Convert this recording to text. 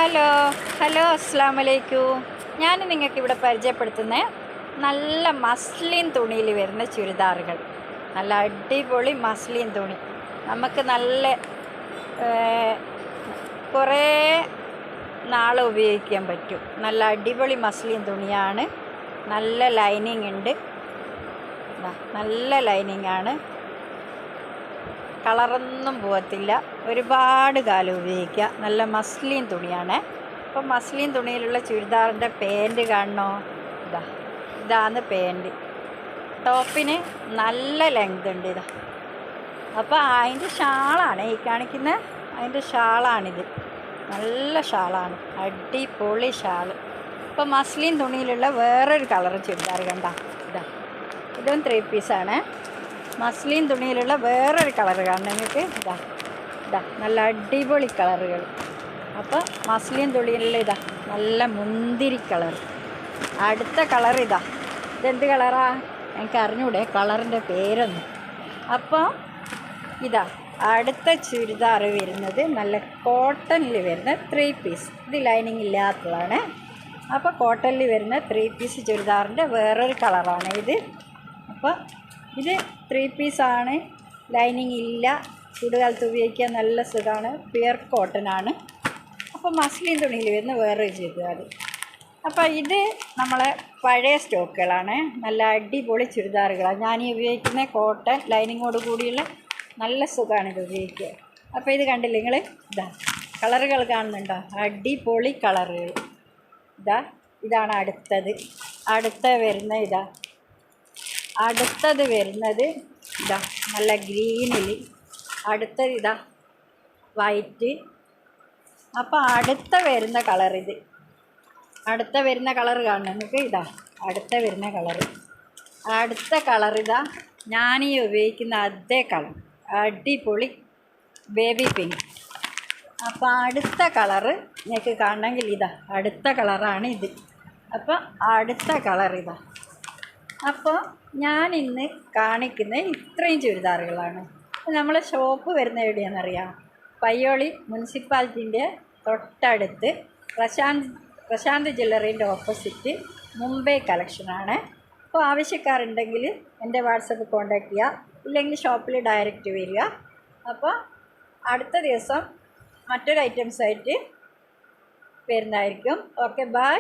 Hello hello അസ്സാം വലൈക്കും. ഞാൻ നിങ്ങൾക്കിവിടെ പരിചയപ്പെടുത്തുന്ന നല്ല മസ്ലിൻ തുണിയിൽ വരുന്ന ചുരിദാറുകൾ. നല്ല അടിപൊളി മസ്ലിൻ തുണി, നമുക്ക് നല്ല കുറേ നാൾ ഉപയോഗിക്കാൻ പറ്റും. നല്ല അടിപൊളി മസ്ലിൻ തുണിയാണ്. നല്ല ലൈനിങ് ഉണ്ട്, നല്ല ലൈനിങ്ങാണ്. കളറൊന്നും പോകത്തില്ല, ഒരുപാട് കാലം ഉപയോഗിക്കുക. നല്ല മസ്ലിൻ തുണിയാണ്. അപ്പോൾ മസ്ലിൻ തുണിയിലുള്ള ചുരിദാറിൻ്റെ പാൻറ്റ് കാണണോ? ഇതാണ് പാൻറ്റ്. ടോപ്പിന് നല്ല ലെങ്ത് ഉണ്ട്. അപ്പോൾ അതിൻ്റെ ഷാളാണ് ഈ കാണിക്കുന്നത്. അതിൻ്റെ ഷാളാണിത്, നല്ല ഷാളാണ്, അടിപൊളി ഷാള്. ഇപ്പോൾ മസ്ലിൻ തുണിയിലുള്ള വേറൊരു കളർ ചുരിദാർ കണ്ട, ഇതും 3 പീസാണ്. മസ്ലിൻ തുണിയിലുള്ള വേറൊരു കളർ കാണണം നിങ്ങൾക്ക്. നല്ല അടിപൊളി കളറുകൾ. അപ്പോൾ മസ്ലിൻ തുണിയിലുള്ള നല്ല മുന്തിരി കളർ. അടുത്ത കളർ ഇതെന്ത് കളറാ എനിക്ക് അറിഞ്ഞൂടെ കളറിൻ്റെ പേരൊന്നും. അപ്പോൾ അടുത്ത ചുരിദാർ വരുന്നത് നല്ല കോട്ടണിൽ വരുന്ന 3 പീസ്. ഇത് ലൈനിങ് ഇല്ലാത്തതാണ്. അപ്പോൾ കോട്ടണിൽ വരുന്ന 3 പീസ് ചുരിദാറിൻ്റെ വേറൊരു കളറാണ് ഇത്. അപ്പോൾ ഇത് 3 പീസാണ്, ലൈനിങ് ഇല്ല, ചൂടുകാലത്ത് ഉപയോഗിക്കാൻ നല്ല സുഖമാണ്, പ്യുർ കോട്ടനാണ്. അപ്പോൾ മസ്ലിൻ തുണിയിൽ വരുന്ന വേറൊരു ചുരിദാർ. അപ്പോൾ ഇത് നമ്മളെ പഴയ സ്റ്റോക്കുകളാണ്, നല്ല അടിപൊളി ചുരിദാറുകളാണ്. ഞാനീ ഉപയോഗിക്കുന്ന കോട്ടൺ ലൈനിങ്ങോട് കൂടിയുള്ള നല്ല സുഖമാണ് ഇത് ഉപയോഗിക്കുക. അപ്പോൾ ഇത് കണ്ടില്ലേ നിങ്ങൾ, കളറുകൾ കാണുന്നുണ്ടോ? അടിപൊളി കളറുകൾ. ഇതാണ് അടുത്തത് വരുന്ന അടുത്തത് വരുന്നത് നല്ല ഗ്രീനിൽ. അടുത്തത് വൈറ്റ്. അപ്പോൾ അടുത്ത വരുന്ന കളർ അടുത്ത വരുന്ന കളർ കാണണം നിങ്ങൾക്ക്. അടുത്ത വരുന്ന അടുത്ത കളർ ഞാനീ ഉപയോഗിക്കുന്ന അതേ കളർ, അടിപൊളി ബേബി പിങ്ക്. അപ്പോൾ അടുത്ത കളറ് നിങ്ങൾക്ക് കാണണമെങ്കിൽ അടുത്ത കളറാണ് ഇത്. അപ്പോൾ അടുത്ത കളർ അപ്പോൾ ഞാനിന്ന് കാണിക്കുന്ന ഇത്രയും ചുരിദാറുകളാണ്. നമ്മളെ ഷോപ്പ് വരുന്ന എവിടെയാണെന്നറിയാം? പയ്യോളി മുനിസിപ്പാലിറ്റീൻ്റെ തൊട്ടടുത്ത് പ്രശാന്ത് ജ്വല്ലറീൻ്റെ ഓപ്പോസിറ്റ് മുംബൈ കളക്ഷനാണ്. അപ്പോൾ ആവശ്യക്കാരുണ്ടെങ്കിൽ എൻ്റെ വാട്സപ്പ് കോൺടാക്റ്റ് ചെയ്യുക, ഇല്ലെങ്കിൽ ഷോപ്പിൽ ഡയറക്റ്റ് വരിക. അപ്പോൾ അടുത്ത ദിവസം മറ്റൊരു ഐറ്റംസായിട്ട് വരുന്നതായിരിക്കും. Okay, by.